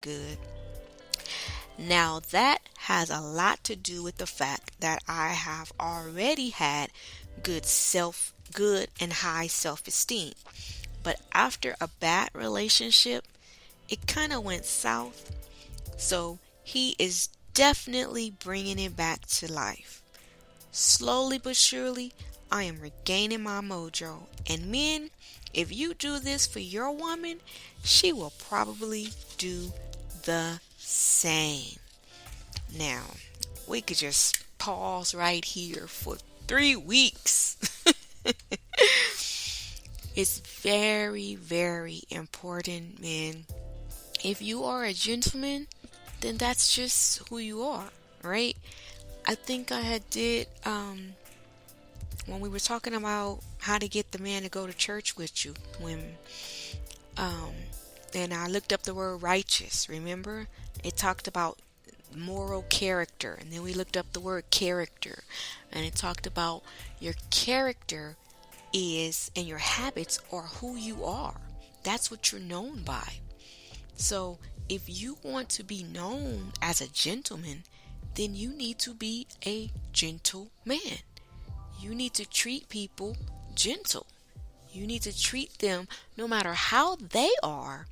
good. Now that has a lot to do with the fact that I have already had good and high self-esteem. But after a bad relationship, it kind of went south. So he is definitely bringing it back to life. Slowly but surely, I am regaining my mojo. And men, if you do this for your woman, she will probably do the same. Now, we could just pause right here for 3 weeks. It's very, very important, men. If you are a gentleman, then that's just who you are, right? I think I had did when we were talking about how to get the man to go to church with you, when um and I looked up the word righteous. Remember, it talked about moral character, and then we looked up the word character, and it talked about your character is and your habits are who you are. That's what you're known by. So if you want to be known as a gentleman, then you need to be a gentle man. You need to treat people gentle. You need to treat them no matter how they are,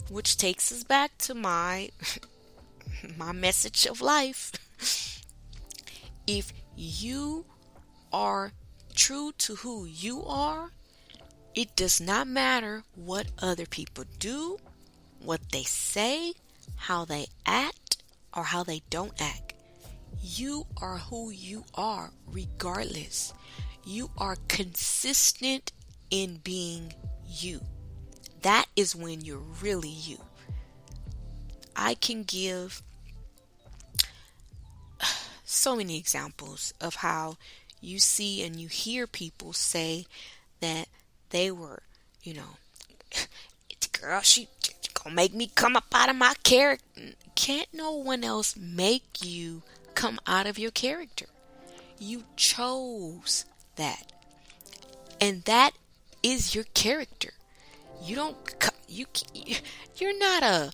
which takes us back to my my message of life. If you are true to who you are, it does not matter what other people do, what they say, how they act, or how they don't act. You are who you are regardless. You are consistent in being you. That is when you're really you. I can give so many examples of how you see and you hear people say that they were, you know, girl, she gonna make me come up out of my character. Can't no one else make you come out of your character. You chose that. And that is your character. You don't you're not a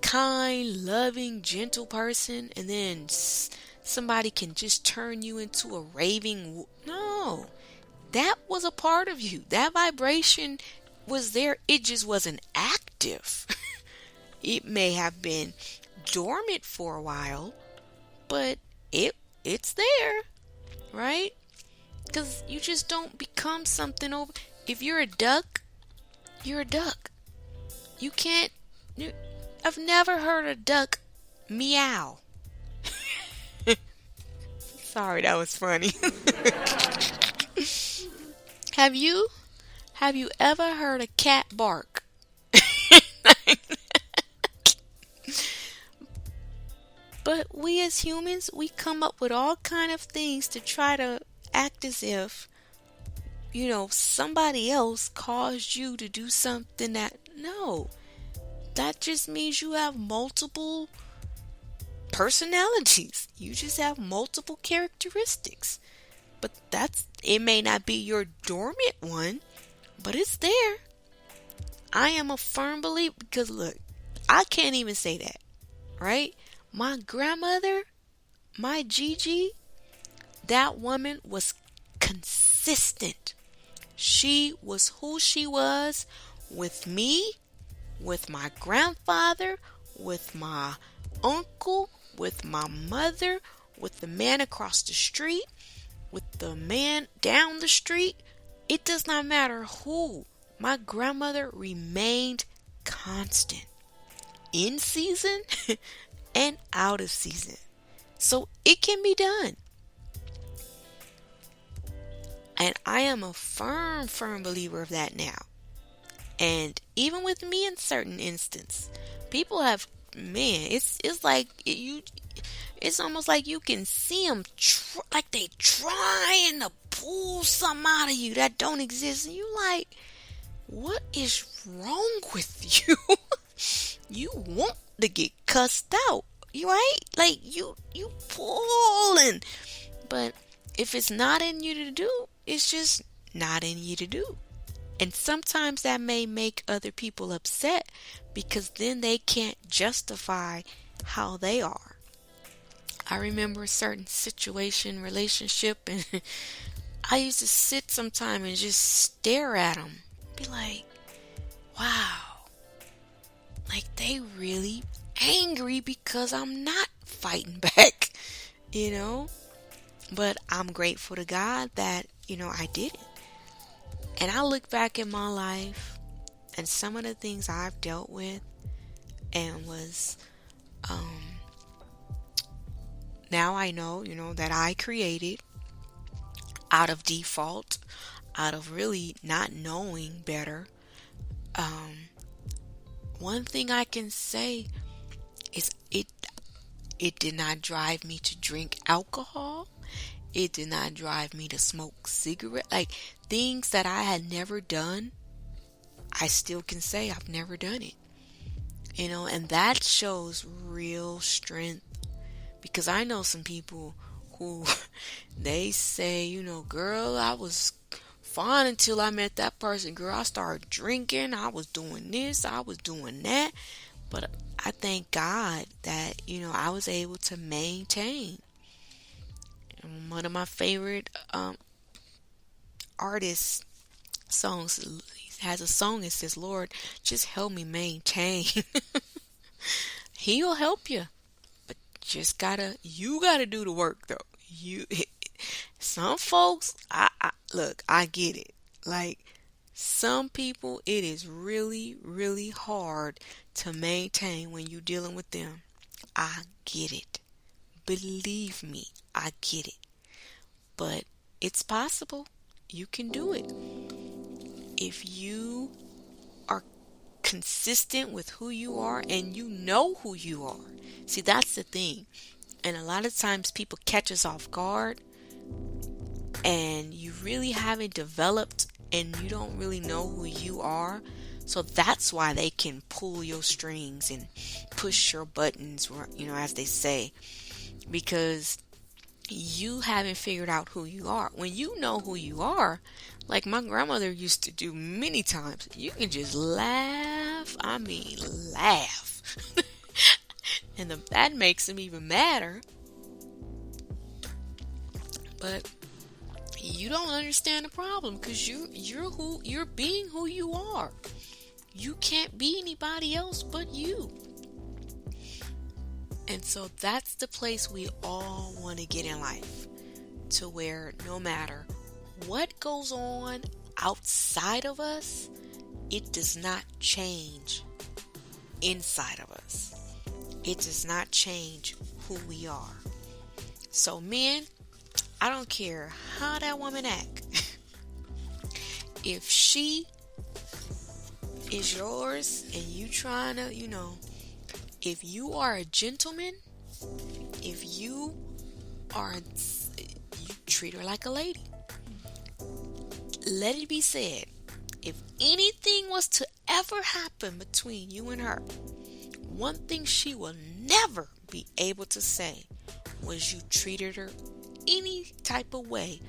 kind, loving, gentle person and then somebody can just turn you into a raving. No. That was a part of you. That vibration was there. It just wasn't active. It may have been dormant for a while, but it's there, right? Because you just don't become something over. If you're a duck, you're a duck. You can't. I've never heard a duck meow. Sorry, that was funny. Have you? Have you ever heard a cat bark? But we as humans, we come up with all kind of things to try to act as if, somebody else caused you to do something that, no. That just means you have multiple personalities. You just have multiple characteristics. But it may not be your dormant one, but it's there. I am a firm believer, because look, I can't even say that, right? My grandmother, my Gigi, that woman was consistent. She was who she was with me, with my grandfather, with my uncle, with my mother, with the man across the street, with the man down the street. It does not matter who. My grandmother remained constant in season and out of season. So it can be done. And I am a firm believer of that now. And even with me in certain instances, people have, it's like it's almost like you can see them like they trying to pull something out of you that don't exist. And you like, what is wrong with you? You want to get cussed out, right? Like you pulling. But if it's not in you to do, it's just not in you to do. And sometimes that may make other people upset because then they can't justify how they are. I remember a certain situation, relationship, and I used to sit sometime and just stare at them. Be like, wow, like they really angry because I'm not fighting back, you know? But I'm grateful to God that, I didn't. And I look back at my life and some of the things I've dealt with and was, now I know, that I created out of default, out of really not knowing better. One thing I can say is it did not drive me to drink alcohol. It did not drive me to smoke cigarettes. Like things that I had never done, I still can say I've never done it. And that shows real strength. Because I know some people who they say, girl, I was fine until I met that person. Girl, I started drinking. I was doing this. I was doing that. But I thank God that, I was able to maintain. And one of my favorite artists' songs has a song that says, Lord, just help me maintain. He'll help you. But you gotta do the work though. Some folks, I get it. Like, some people, it is really, really hard to maintain when you're dealing with them. I get it. Believe me, I get it. But it's possible. You can do it. If you are consistent with who you are and you know who you are. See, that's the thing. And a lot of times people catch us off guard and you really haven't developed and you don't really know who you are. So that's why they can pull your strings and push your buttons, as they say, because you haven't figured out who you are. When you know who you are, like my grandmother used to do many times, you can just laugh. I mean, laugh. And that makes them even madder. But you don't understand the problem because you're being who you are. You can't be anybody else but you. And so that's the place we all want to get in life, to where no matter what goes on outside of us, it does not change inside of us. It does not change who we are. So men, I don't care how that woman act. If she is yours and you trying to, if you are a gentleman, if you treat her like a lady. Let it be said, if anything was to ever happen between you and her, one thing she will never be able to say was you treated her any type of way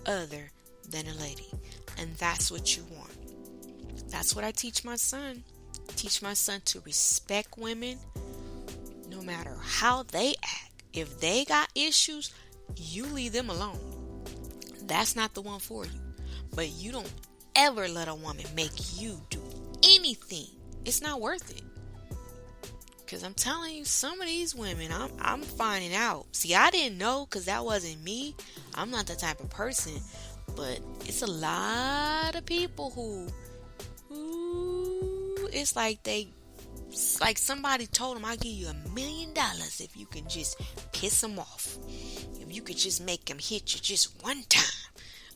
other than a lady. And that's what you want. That's what I teach my son. Teach my son to respect women no matter how they act. If they got issues, you leave them alone. That's not the one for you. But you don't ever let a woman make you do anything. It's not worth it. Because I'm telling you, some of these women, I'm finding out. See, I didn't know because that wasn't me. I'm not the type of person. But it's a lot of people who it's like somebody told them, I'll give you $1 million if you can just piss them off. If you could just make them hit you just one time.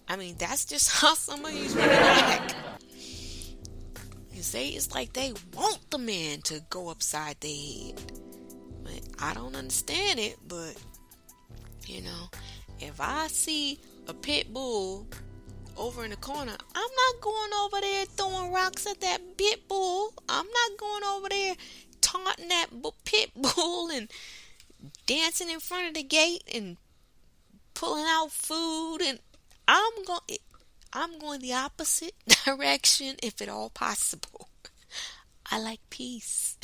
I mean, that's just how some of these women act. You say it's like they want the man to go upside their head. But I don't understand it. But, if I see a pit bull over in the corner, I'm not going over there throwing rocks at that pit bull. I'm not going over there taunting that pit bull and dancing in front of the gate and pulling out food. And I'm going the opposite direction if at all possible. I like peace.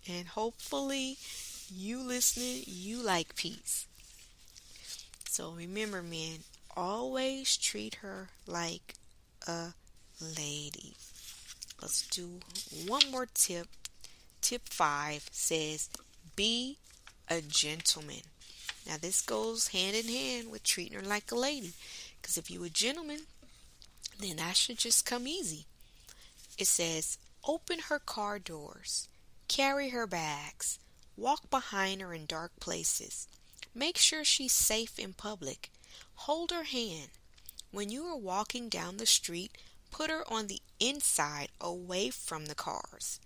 And hopefully you listening, you like peace. So remember, men, always treat her like a lady. Let's do one more tip. Tip 5 says, be a gentleman. Now this goes hand in hand with treating her like a lady. Because if you a gentleman, then that should just come easy. It says, open her car doors, carry her bags, walk behind her in dark places. Make sure she's safe in public. Hold her hand. When you are walking down the street, put her on the inside away from the cars.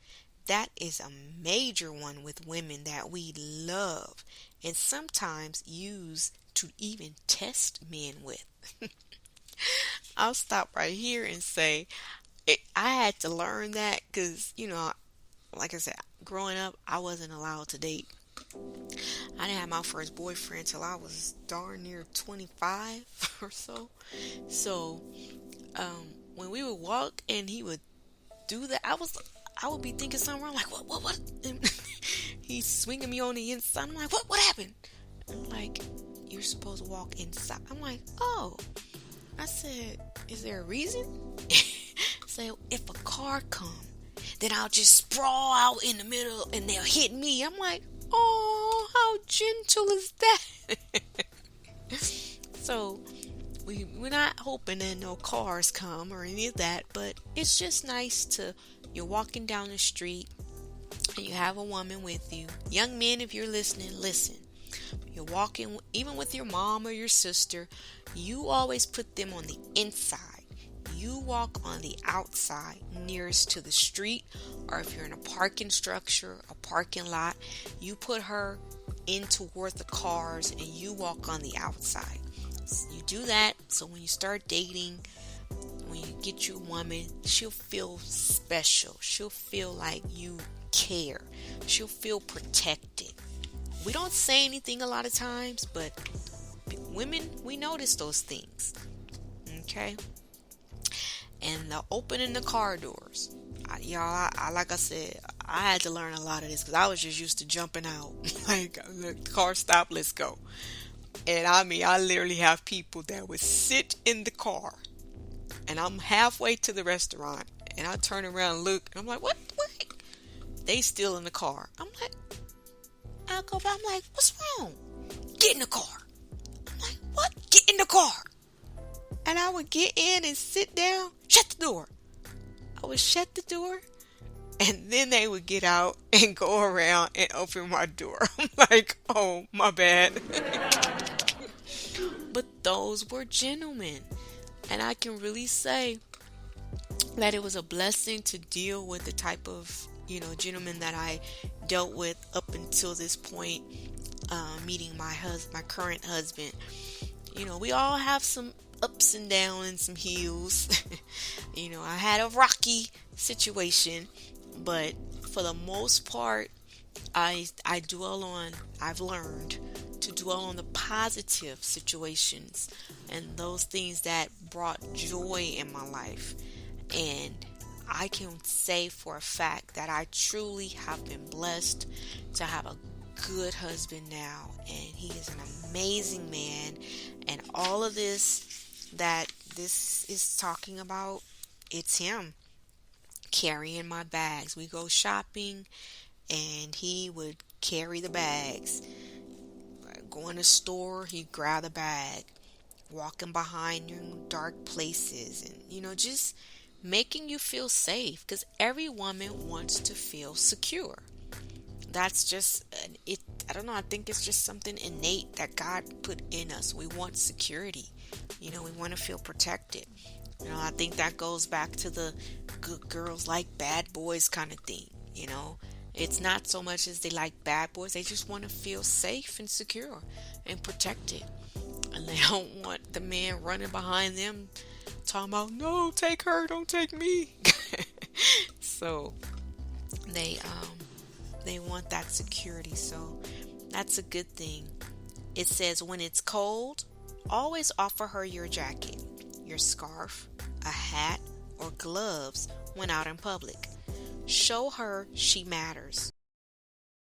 That is a major one with women that we love and sometimes use to even test men with. I'll stop right here and say I had to learn that because, like I said, growing up, I wasn't allowed to date. I didn't have my first boyfriend till I was darn near 25 or so. So, when we would walk and he would do that, I would be thinking something wrong. Like, what? And he's swinging me on the inside. I'm like, what happened? I'm like, you're supposed to walk inside. I'm like, oh. I said, is there a reason? So if a car come, then I'll just sprawl out in the middle and they'll hit me. I'm like, oh, how gentle is that? So we're not hoping that no cars come or any of that, but it's just nice you're walking down the street and you have a woman with you. Young men, if you're listening, listen. You're walking, even with your mom or your sister, you always put them on the inside. You walk on the outside, nearest to the street, or if you're in a parking structure, a parking lot, you put her in toward the cars and you walk on the outside. So you do that so when you start dating, when you get you a woman, she'll feel special. She'll feel like you care. She'll feel protected. We don't say anything a lot of times, but women, we notice those things. Okay? And the opening the car doors. I like I said, I had to learn a lot of this because I was just used to jumping out. Like, the car stop, let's go. And I literally have people that would sit in the car and I'm halfway to the restaurant and I turn around and look and I'm like, what? They still in the car. I'm like, I go back, I'm like, what's wrong? Get in the car. I'm like, what? Get in the car. And I would get in and sit down, shut the door. I would shut the door, and then they would get out and go around and open my door. I'm like, oh, my bad. But those were gentlemen. And I can really say that it was a blessing to deal with the type of, gentlemen that I dealt with up until this point, meeting my current husband. We all have some ups and downs and some hills. I had a rocky situation, but for the most part, I've learned to dwell on the positive situations and those things that brought joy in my life. And I can say for a fact that I truly have been blessed to have a good husband now, and he is an amazing man. And all of this that this is talking about, it's him carrying my bags. We go shopping and he would carry the bags. Go in the store, he'd grab the bag. Walking behind you in dark places, and just making you feel safe, because every woman wants to feel secure. That's just it. I don't know. I think it's just something innate that God put in us. We want security. We want to feel protected. I think that goes back to the good girls like bad boys kind of thing. It's not so much as they like bad boys. They just want to feel safe and secure and protected. And they don't want the man running behind them talking about, no, take her, don't take me. So they want that security. So that's a good thing. It says when it's cold, Always offer her your jacket, your scarf, a hat, or gloves when out in public. Show her she matters.